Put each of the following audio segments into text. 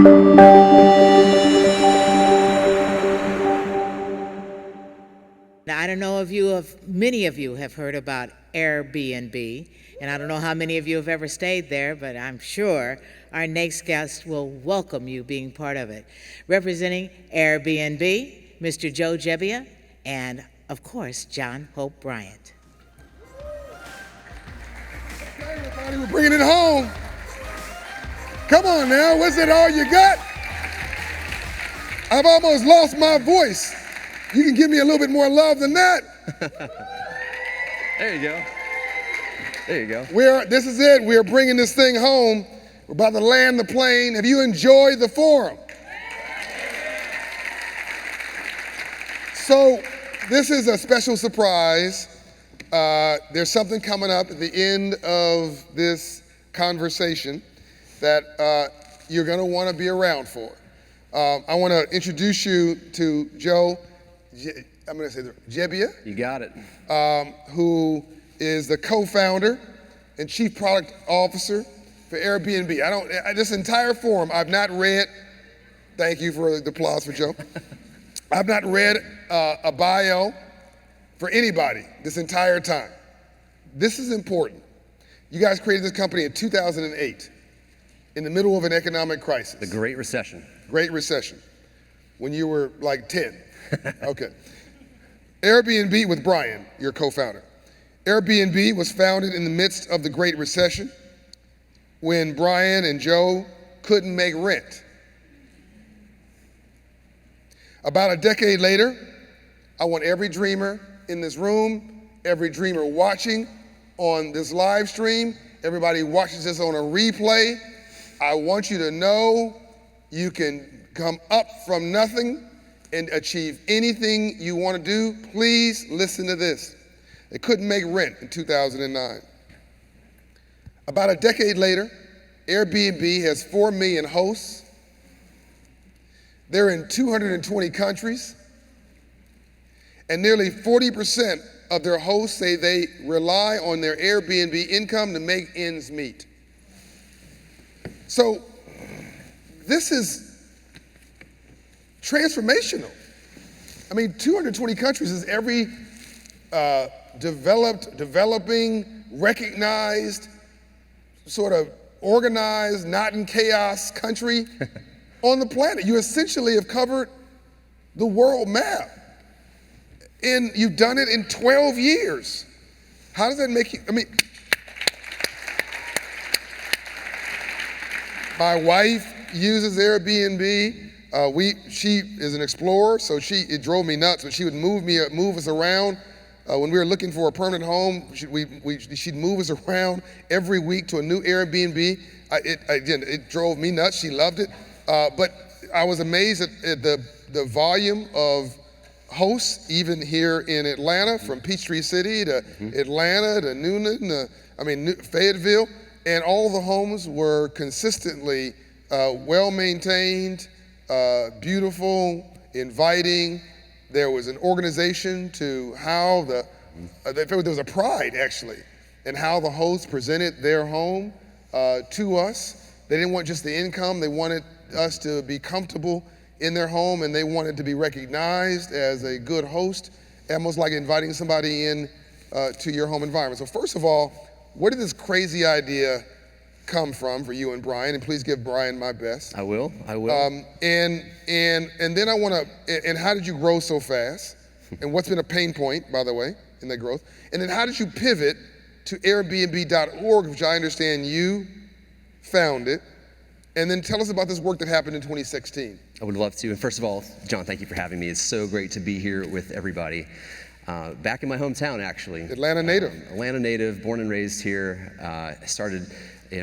Now, I don't know if many of you have heard about Airbnb, and I don't know how many of you have ever stayed there, but I'm sure our next guest will welcome you being part of it. Representing Airbnb, Mr. Joe Gebbia, and of course, John Hope Bryant. Okay, everybody, we're bringing it home. Come on now, was it all you got? I've almost lost my voice. You can give me a little bit more love than that. There you go. There you go. This is it. We're bringing this thing home. We're about to land the plane. Have you enjoyed the forum? So this is a special surprise. There's something coming up at the end of this conversation that you're going to want to be around for. I want to introduce you to Joe. I'm going to say Gebbia. You got it. Who is the co-founder and chief product officer for Airbnb. This entire forum, I've not read, thank you for the applause for Joe. I've not read a bio for anybody this entire time. This is important. You guys created this company in 2008 in the middle of an economic crisis. The Great Recession. Great Recession, when you were like 10. Okay. Airbnb with Brian, your co-founder. Airbnb was founded in the midst of the Great Recession when Brian and Joe couldn't make rent. About a decade later, I want every dreamer in this room, every dreamer watching on this live stream, everybody watches this on a replay, I want you to know you can come up from nothing and achieve anything you want to do. Please listen to this. They couldn't make rent in 2009. About a decade later, Airbnb has 4 million hosts. They're in 220 countries. And nearly 40% of their hosts say they rely on their Airbnb income to make ends meet. So this is transformational. I mean, 220 countries is every developing, recognized, sort of organized, not in chaos country on the planet. You essentially have covered the world map. And you've done it in 12 years. How does that make you, I mean, my wife uses Airbnb. She is an explorer, so it drove me nuts, but she would move us around. When we were looking for a permanent home, she'd move us around every week to a new Airbnb. It drove me nuts. She loved it. But I was amazed at the volume of hosts, even here in Atlanta, from Peachtree City to Atlanta to Newnan, Fayetteville. And all the homes were consistently well-maintained, beautiful, inviting. There was an organization to how there was a pride, actually, in how the hosts presented their home to us. They didn't want just the income. They wanted us to be comfortable in their home, and they wanted to be recognized as a good host, almost like inviting somebody in to your home environment. So first of all, where did this crazy idea come from for you and Brian? And please give Brian my best. I will. And then I want to, and how did you grow so fast? And what's been a pain point, by the way, in that growth? And then how did you pivot to Airbnb.org, which I understand you founded? And then tell us about this work that happened in 2016. I would love to. And first of all, John, thank you for having me. It's so great to be here with everybody. Back in my hometown, actually. Atlanta native. Atlanta native, born and raised here. I started,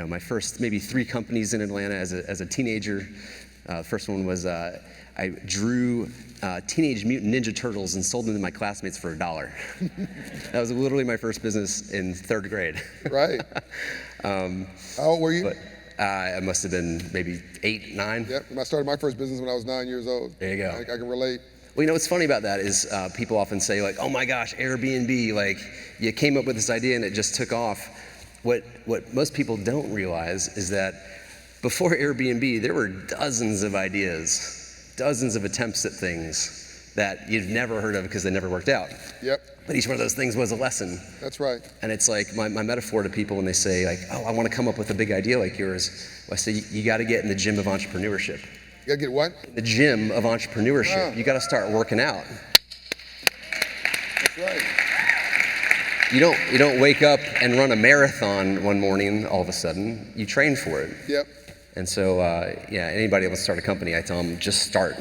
my first maybe 3 companies in Atlanta as a teenager. First one was I drew Teenage Mutant Ninja Turtles and sold them to my classmates for $1. That was literally my first business in 3rd grade. Right. How old were you? I must have been maybe 8, 9. Yep. I started my first business when I was 9 years old. There you go. I can relate. Well, what's funny about that is people often say, like, oh my gosh, Airbnb, like, you came up with this idea and it just took off. What most people don't realize is that before Airbnb, there were dozens of ideas, dozens of attempts at things that you've never heard of because they never worked out. Yep. But each one of those things was a lesson. That's right. And it's like my metaphor to people when they say, like, oh, I want to come up with a big idea like yours. Well, I say, you got to get in the gym of entrepreneurship. You got to get what? The gym of entrepreneurship. You got to start working out. That's right. You don't wake up and run a marathon one morning all of a sudden. You train for it. Yep. And so, yeah, anybody that wants to start a company, I tell them, just start,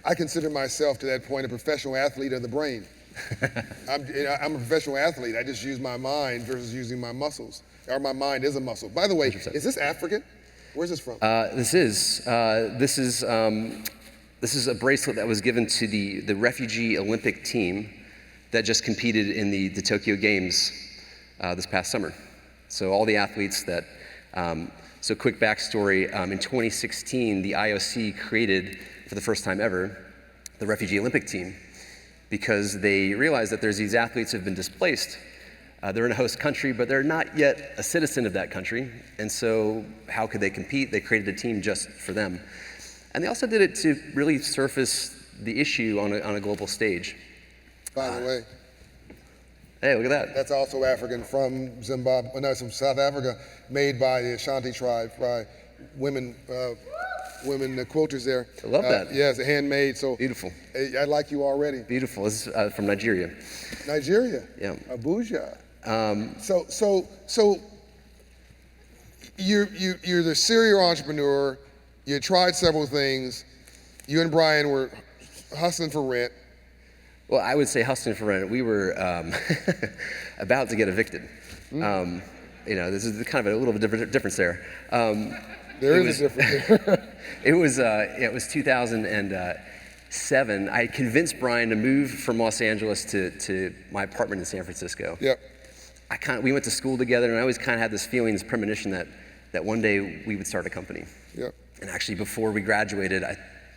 I consider myself, to that point, a professional athlete of the brain. I'm a professional athlete. I just use my mind versus using my muscles. Or my mind is a muscle. By the way, 100%. Is this African? Where's this from? This is a bracelet that was given to the refugee Olympic team that just competed in the Tokyo Games this past summer. So all the athletes that, so quick backstory, in 2016, the IOC created, for the first time ever, the refugee Olympic team, because they realized that there's these athletes who have been displaced. They're in a host country, but they're not yet a citizen of that country. And so how could they compete? They created a team just for them. And they also did it to really surface the issue on a global stage. By the way. Hey, look at that. That's also African, from Zimbabwe, no, from South Africa, made by the Ashanti tribe, by women quilters there. I love that. Yeah, it's handmade. So beautiful. I like you already. Beautiful. This is from Nigeria. Nigeria. Yeah. Abuja. So you're the serial entrepreneur. You tried several things. You and Brian were hustling for rent. Well, I would say hustling for rent. We were about to get evicted. This is kind of a little bit of difference there. There is a difference. It was 2007. I convinced Brian to move from Los Angeles to my apartment in San Francisco. Yep. We went to school together, and I always kind of had this feeling, this premonition that one day we would start a company. Yep. And actually, before we graduated,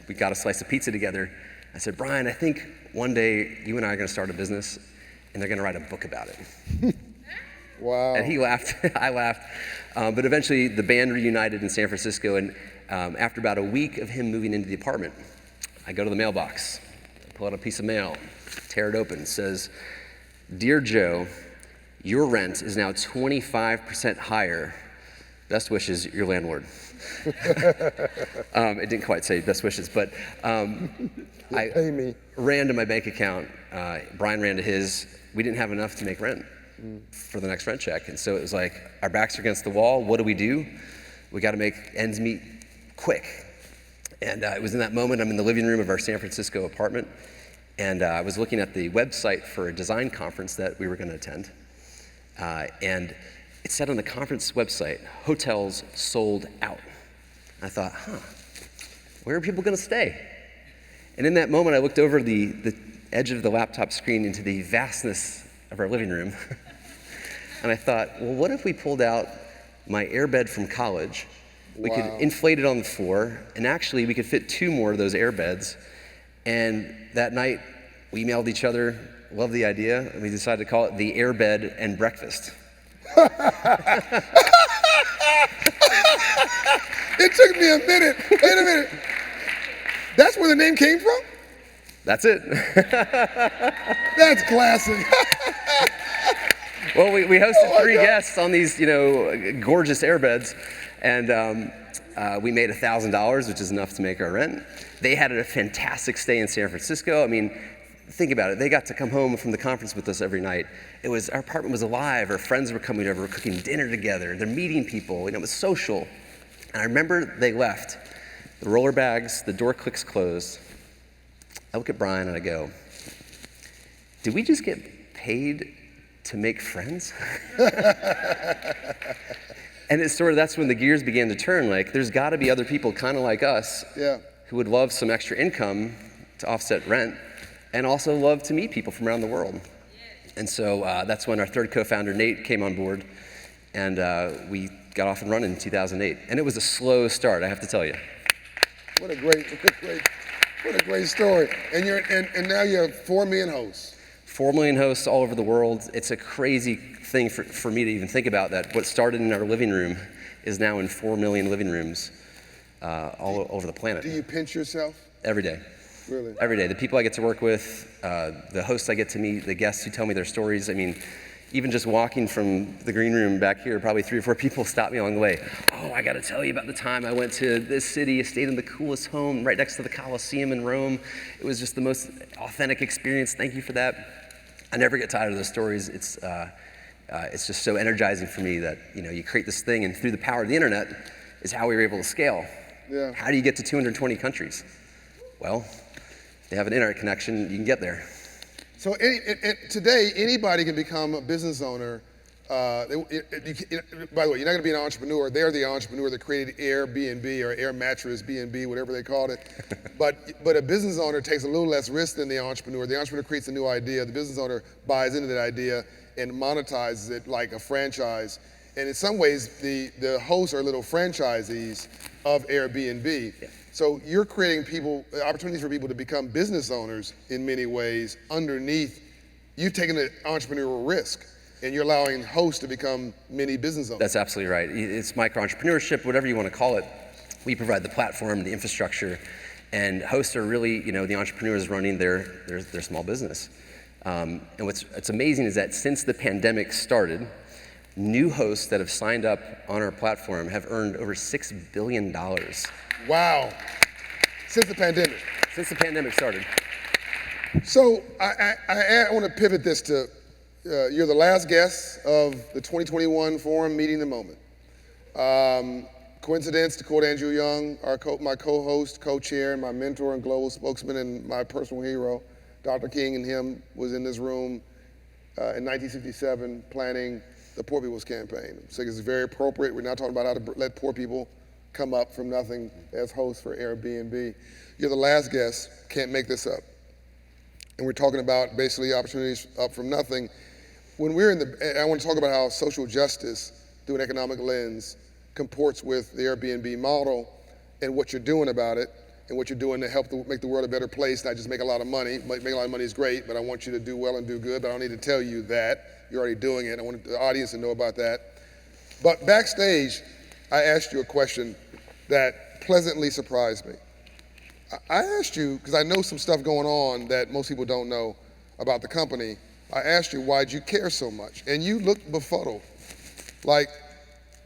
we got a slice of pizza together. I said, Brian, I think one day you and I are going to start a business, and they're going to write a book about it. Wow. And he laughed, I laughed. But eventually the band reunited in San Francisco, and after about a week of him moving into the apartment, I go to the mailbox, pull out a piece of mail, tear it open. It says, Dear Joe, your rent is now 25% higher. Best wishes, your landlord. It didn't quite say best wishes, but I ran to my bank account. Brian ran to his. We didn't have enough to make rent for the next rent check. And so it was like, our backs are against the wall. What do? We got to make ends meet quick. And it was in that moment, I'm in the living room of our San Francisco apartment, and I was looking at the website for a design conference that we were going to attend. And it said on the conference website, hotels sold out. I thought, where are people going to stay? And in that moment, I looked over the edge of the laptop screen into the vastness of our living room. And I thought, well, what if we pulled out my airbed from college? We could inflate it on the floor, and actually we could fit 2 more of those airbeds. And that night, we emailed each other, loved the idea, and we decided to call it the Airbed and Breakfast. It took me a minute. Wait a minute. That's where the name came from? That's it. That's classic. Well, we hosted 3 guests on these, gorgeous airbeds, and we made $1,000, which is enough to make our rent. They had a fantastic stay in San Francisco. I mean, think about it. They got to come home from the conference with us every night. Our apartment was alive. Our friends were coming over, cooking dinner together. They're meeting people. It was social. And I remember they left. The roller bags, the door clicks closed. I look at Brian and I go, did we just get paid to make friends? And that's when the gears began to turn. Like, there's got to be other people kind of like us who would love some extra income to offset rent, and also love to meet people from around the world. And so that's when our third co-founder, Nate, came on board, and we got off and running in 2008. And it was a slow start, I have to tell you. What a great story. And now you have 4 million hosts. 4 million hosts all over the world. It's a crazy thing for me to even think about, that what started in our living room is now in 4 million living rooms all over the planet. Do you pinch yourself? Every day. Really? Every day. The people I get to work with, the hosts I get to meet, the guests who tell me their stories. I mean, even just walking from the green room back here, probably 3 or 4 people stop me along the way. Oh, I got to tell you about the time I went to this city, stayed in the coolest home right next to the Colosseum in Rome. It was just the most authentic experience. Thank you for that. I never get tired of those stories. It's just so energizing for me that, you create this thing, and through the power of the internet is how we were able to scale. Yeah. How do you get to 220 countries? Well, if you have an internet connection, you can get there. So today, anybody can become a business owner. By the way, you're not going to be an entrepreneur. They're the entrepreneur that created Airbnb or Air Mattress, B&B, whatever they called it. But a business owner takes a little less risk than the entrepreneur. The entrepreneur creates a new idea. The business owner buys into that idea and monetizes it like a franchise. And in some ways, the hosts are little franchisees of Airbnb. Yeah. So you're creating opportunities for people to become business owners in many ways underneath. You've taken an entrepreneurial risk, and you're allowing hosts to become mini business owners. That's absolutely right. It's micro-entrepreneurship, whatever you want to call it. We provide the platform, the infrastructure, and hosts are really, the entrepreneurs running their small business. And what's amazing is that since the pandemic started, new hosts that have signed up on our platform have earned over $6 billion. Wow. Since the pandemic. Since the pandemic started. So I want to pivot this to, you're the last guest of the 2021 Forum Meeting the Moment. Coincidence, to quote Andrew Young, my co-host, co-chair, and my mentor and global spokesman and my personal hero, Dr. King, and him was in this room in 1967 planning the Poor People's Campaign. So it's very appropriate. We're now talking about how to let poor people come up from nothing as hosts for Airbnb. You're the last guest, can't make this up. And we're talking about basically opportunities up from nothing. When we're I want to talk about how social justice through an economic lens comports with the Airbnb model and what you're doing about it and what you're doing to help make the world a better place, not just make a lot of money. Making a lot of money is great, but I want you to do well and do good, but I don't need to tell you that. You're already doing it. I want the audience to know about that. But backstage, I asked you a question that pleasantly surprised me. I asked you, because I know some stuff going on that most people don't know about the company. I asked you, why'd you care so much? And you looked befuddled.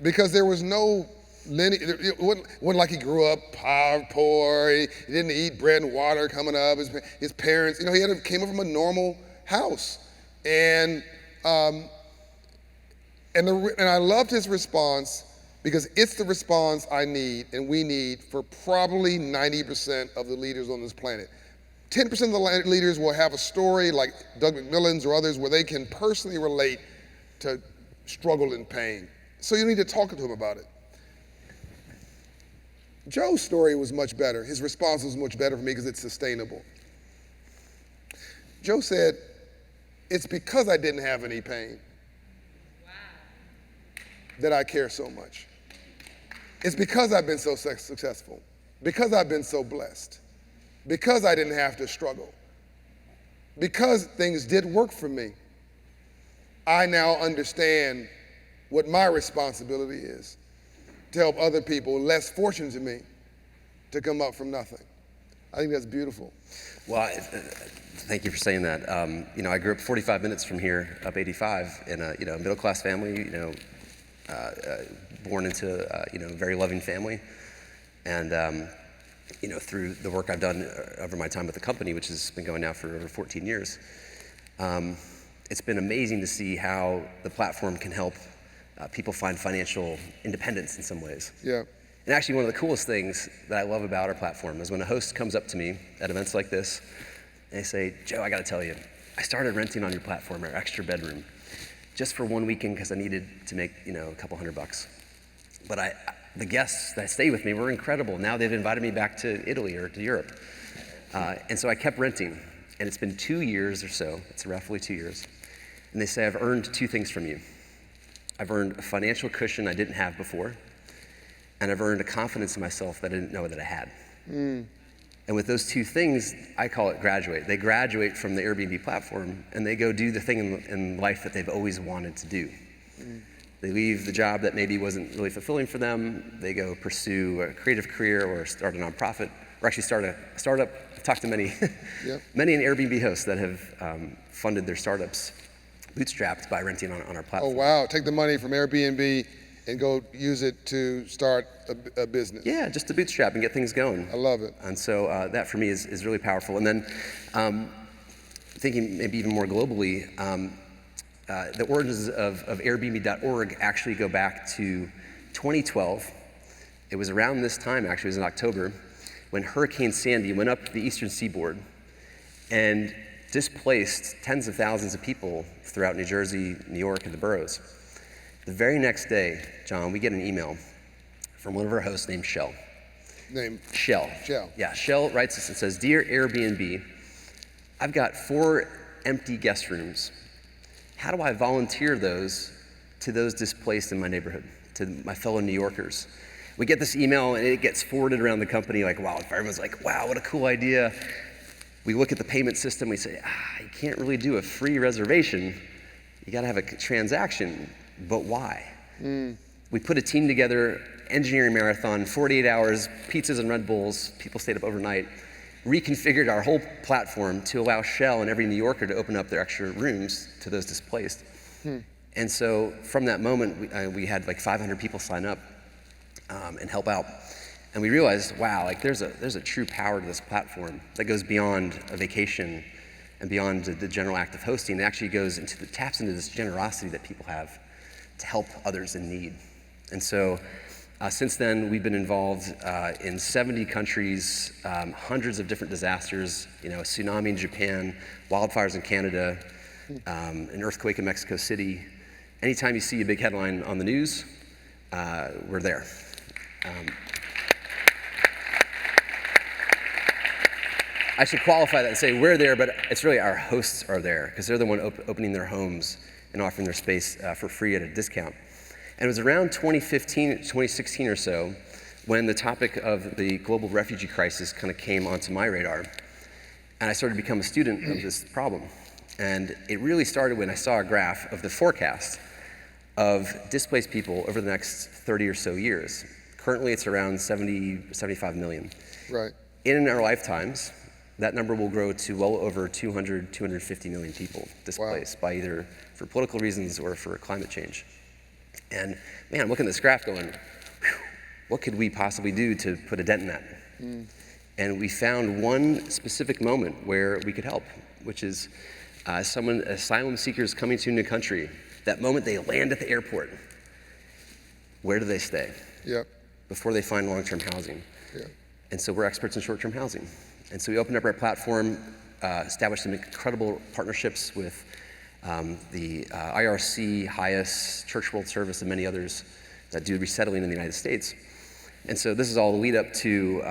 Because there was no lineage, it wasn't like he grew up poor, he didn't eat bread and water coming up, his parents, he came up from a normal house. And I loved his response because it's the response I need and we need for probably 90% of the leaders on this planet. 10% of the leaders will have a story like Doug McMillan's or others where they can personally relate to struggle and pain. So you need to talk to him about it. Joe's story was much better. His response was much better for me because it's sustainable. Joe said, it's because I didn't have any pain that I care so much. It's because I've been so successful, because I've been so blessed, because I didn't have to struggle, because things did work for me. I now understand what my responsibility is to help other people less fortunate than me to come up from nothing. I think that's beautiful. Well, thank you for saying that. I grew up 45 minutes from here, up 85, in a middle-class family. Born into a very loving family, and through the work I've done over my time with the company, which has been going now for over 14 years, it's been amazing to see how the platform can help people find financial independence in some ways. Yeah. And actually, one of the coolest things that I love about our platform is when a host comes up to me at events like this, and they say, "Joe, I got to tell you, I started renting on your platform our extra bedroom just for one weekend because I needed to make a couple $100. But the guests that stayed with me were incredible. Now they've invited me back to Italy or to Europe, and so I kept renting. And it's been 2 years or so. It's roughly 2 years, and they say I've earned 2 things from you. I've earned a financial cushion I didn't have before, and I've earned a confidence in myself that I didn't know that I had. And with those 2 things, I call it graduate. They graduate from the Airbnb platform, and they go do the thing in life that they've always wanted to do. They leave the job that maybe wasn't really fulfilling for them. They go pursue a creative career or start a nonprofit, or actually start a startup. I've talked to many, Yep. many an Airbnb hosts that have funded their startups bootstrapped by renting on our Oh, platform. wow. Take the money from Airbnb and go use it to start a business. Yeah, just to bootstrap and get things going. I love it. And so that for me is really powerful. And then thinking maybe even more globally, the origins of Airbnb.org actually go back to 2012. It was around this time, actually, it was in October, when Hurricane Sandy went up the eastern seaboard and displaced tens of thousands of people throughout New Jersey, New York, and the boroughs. The very next day, John, we get an email from one of our hosts named Shell. Name? Shell. Shell. Yeah, Shell writes us and says, "Dear Airbnb, I've got 4 empty guest rooms. How do I volunteer those to those displaced in my neighborhood, to my fellow New Yorkers?" We get this email and it gets forwarded around the company like wildfire. Everyone's like, wow, what a cool idea. We look at the payment system, we say, you can't really do a free reservation. You gotta have a transaction, but why? We put a team together, engineering marathon, 48 hours, pizzas and Red Bulls, people stayed up overnight, reconfigured our whole platform to allow Shell and every New Yorker to open up their extra rooms to those displaced. And so from that moment, we had like 500 people sign up and help out. And we realized, wow, like there's a true power to this platform that goes beyond a vacation and beyond the general act of hosting. It actually taps into this generosity that people have to help others in need. And so since then, we've been involved in 70 countries, hundreds of different disasters, a tsunami in Japan, wildfires in Canada, an earthquake in Mexico City. Anytime you see a big headline on the news, we're there. I should qualify that and say we're there, but it's really our hosts are there because they're the one opening their homes and offering their space for free at a discount. And it was around 2015, 2016 or so when the topic of the global refugee crisis kind of came onto my radar. And I started to become a student of this problem. And it really started when I saw a graph of the forecast of displaced people over the next 30 or so years. Currently, it's around 75 million. Right. In our lifetimes, that number will grow to well over 250 million people displaced by either for political reasons or for climate change. And man, I'm looking at this graph going, what could we possibly do to put a dent in that? And we found one specific moment where we could help, which is asylum seekers coming to a new country. That moment they land at the airport, where do they stay? Yep. Before they find long-term housing. Yeah. And so we're experts in short-term housing. And so we opened up our platform, established some incredible partnerships with the IRC, HIAS, Church World Service, and many others that do resettling in the United States. And so this is all the lead up to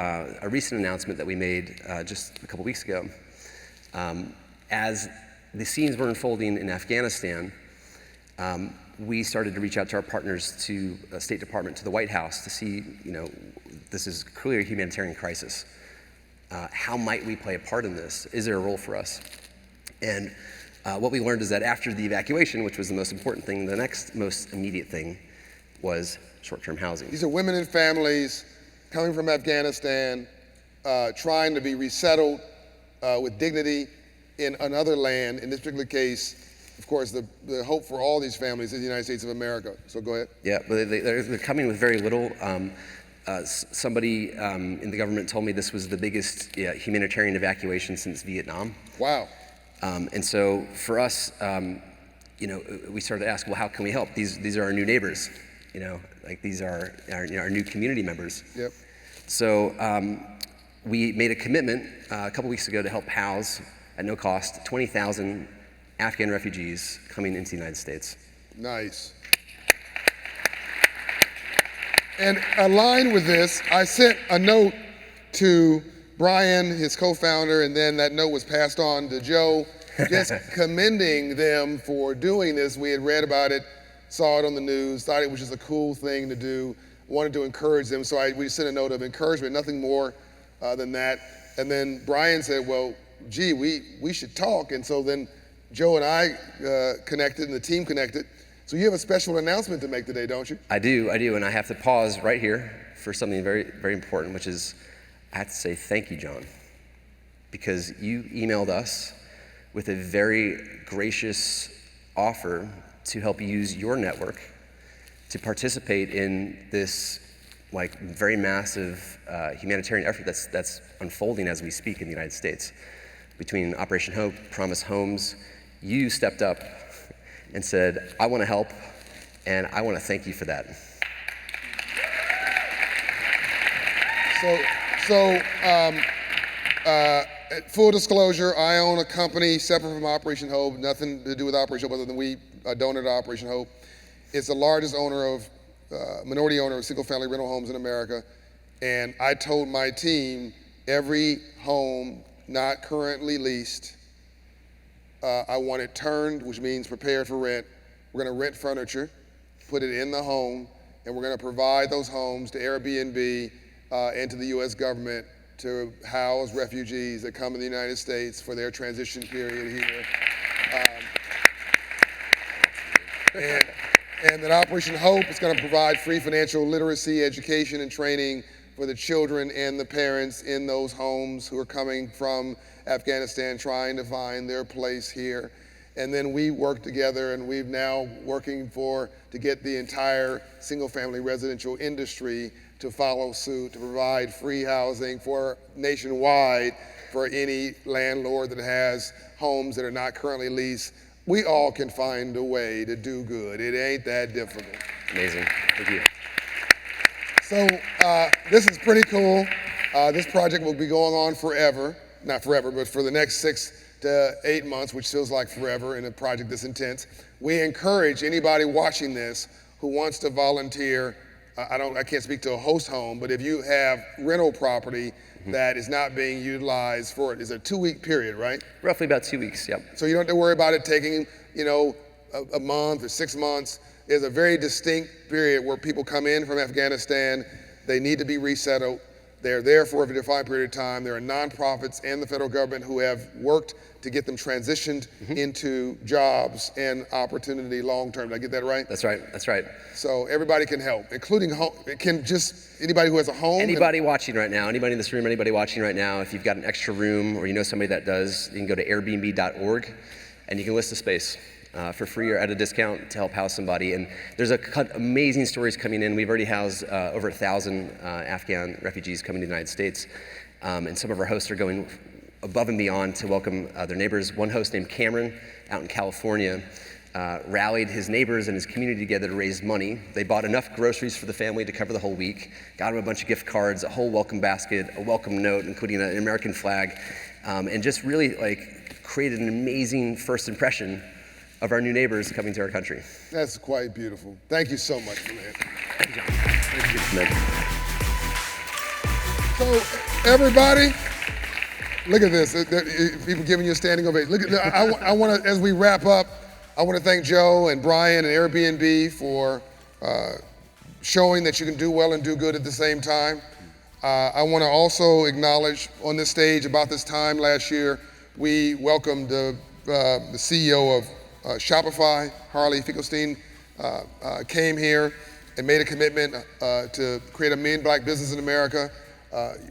a recent announcement that we made just a couple weeks ago. As the scenes were unfolding in Afghanistan, we started to reach out to our partners, to the State Department, to the White House, to see, this is clearly a humanitarian crisis. How might we play a part in this? Is there a role for us? And what we learned is that after the evacuation, which was the most important thing, the next most immediate thing was short-term housing. These are women and families coming from Afghanistan, trying to be resettled with dignity in another land. In this particular case, of course, the hope for all these families is the United States of America. So go ahead. Yeah, but they're coming with very little. Somebody in the government told me this was the biggest humanitarian evacuation since Vietnam. Wow. And so for us, we started to ask, well, how can we help? These are our new neighbors, like these are our new community members. Yep. So we made a commitment a couple weeks ago to help house at no cost 20,000 Afghan refugees coming into the United States. Nice. And aligned with this, I sent a note to Brian, his co-founder, and then that note was passed on to Joe, just commending them for doing this. We had read about it, saw it on the news, thought it was just a cool thing to do, wanted to encourage them. So we sent a note of encouragement, nothing more than that. And then Brian said, well, gee, we should talk. And so then Joe and I connected and the team connected. So you have a special announcement to make today, don't you? I do, and I have to pause right here for something very, very important, which is I have to say thank you, John, because you emailed us with a very gracious offer to help use your network to participate in this like very massive humanitarian effort that's unfolding as we speak in the United States. Between Operation Hope, Promise Homes, you stepped up and said, I want to help, and I want to thank you for that. Full disclosure, I own a company separate from Operation Hope, nothing to do with Operation Hope other than we donate to Operation Hope. It's the largest minority owner of single-family rental homes in America, and I told my team every home not currently leased, I want it turned, which means prepared for rent. We're going to rent furniture, put it in the home, and we're going to provide those homes to Airbnb and to the U.S. government to house refugees that come to the United States for their transition period here. And that Operation Hope is going to provide free financial literacy, education, and training for the children and the parents in those homes who are coming from Afghanistan trying to find their place here. And then we work together, and we've now working to get the entire single-family residential industry to follow suit, to provide free housing for nationwide for any landlord that has homes that are not currently leased. We all can find a way to do good. It ain't that difficult. Amazing, thank you. So this is pretty cool. This project will be going on forever. Not forever, but for the next 6 to 8 months, which feels like forever in a project this intense. We encourage anybody watching this who wants to volunteer. I can't speak to a host home, but if you have rental property that is not being utilized for it, it's a 2-week period, right? Roughly about 2 weeks, yep. So you don't have to worry about it taking, a month or 6 months. There's a very distinct period where people come in from Afghanistan, they need to be resettled. They're there for a defined period of time. There are nonprofits and the federal government who have worked to get them transitioned into jobs and opportunity long-term. Did I get that right? That's right, that's right. So everybody can help, including anybody who has a home. Anybody watching right now, anybody in this room, anybody watching right now, if you've got an extra room or you know somebody that does, you can go to Airbnb.org and you can list a space for free or at a discount to help house somebody. And there's amazing stories coming in. We've already housed over 1,000 Afghan refugees coming to the United States. And some of our hosts are going above and beyond to welcome their neighbors. One host named Cameron out in California rallied his neighbors and his community together to raise money. They bought enough groceries for the family to cover the whole week, got him a bunch of gift cards, a whole welcome basket, a welcome note, including an American flag, and just really created an amazing first impression of our new neighbors coming to our country. That's quite beautiful. Thank you so much, man. Thank you, John. Thank you. So everybody, look at this. People giving you a standing ovation. Look at. I want to, as we wrap up, I want to thank Joe and Brian and Airbnb for showing that you can do well and do good at the same time. I want to also acknowledge on this stage about this time last year, we welcomed the CEO of Shopify, Harley Finkelstein, came here and made a commitment to create 1 million black business in America.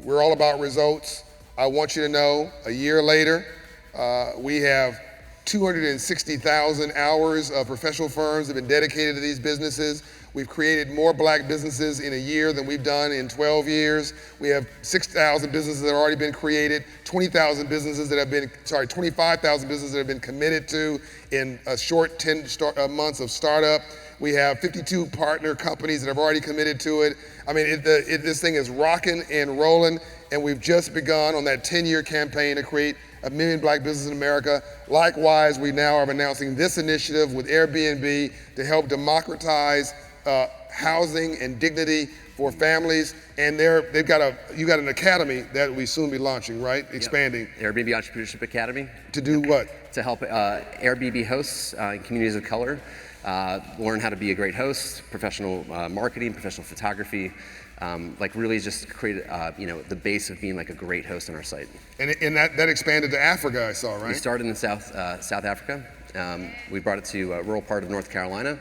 We're all about results. I want you to know, a year later, we have 260,000 hours of professional firms that have been dedicated to these businesses. We've created more black businesses in a year than we've done in 12 years. We have 6,000 businesses that have already been created, 25,000 businesses that have been committed to in a short 10 months of startup. We have 52 partner companies that have already committed to it. I mean, this thing is rocking and rolling, and we've just begun on that 10-year campaign to create 1 million black businesses in America. Likewise, we now are announcing this initiative with Airbnb to help democratize housing and dignity for families. And you got an academy that we soon be launching, right? Expanding. Yep. Airbnb Entrepreneurship Academy. To do what? To help Airbnb hosts in communities of color learn how to be a great host, professional marketing, professional photography, really just create the base of being like a great host on our site. And that expanded to Africa, I saw, right? We started in South Africa. We brought it to a rural part of North Carolina,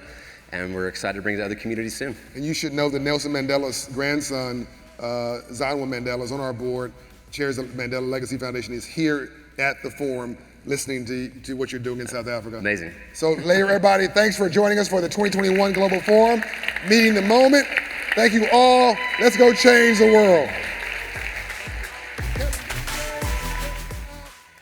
and we're excited to bring it to other communities soon. And you should know that Nelson Mandela's grandson, Zanwa Mandela, is on our board, chairs the Mandela Legacy Foundation. He's here at the forum listening to what you're doing in South Africa. Amazing. So later, everybody, thanks for joining us for the 2021 Global Forum, Meeting the Moment. Thank you all. Let's go change the world.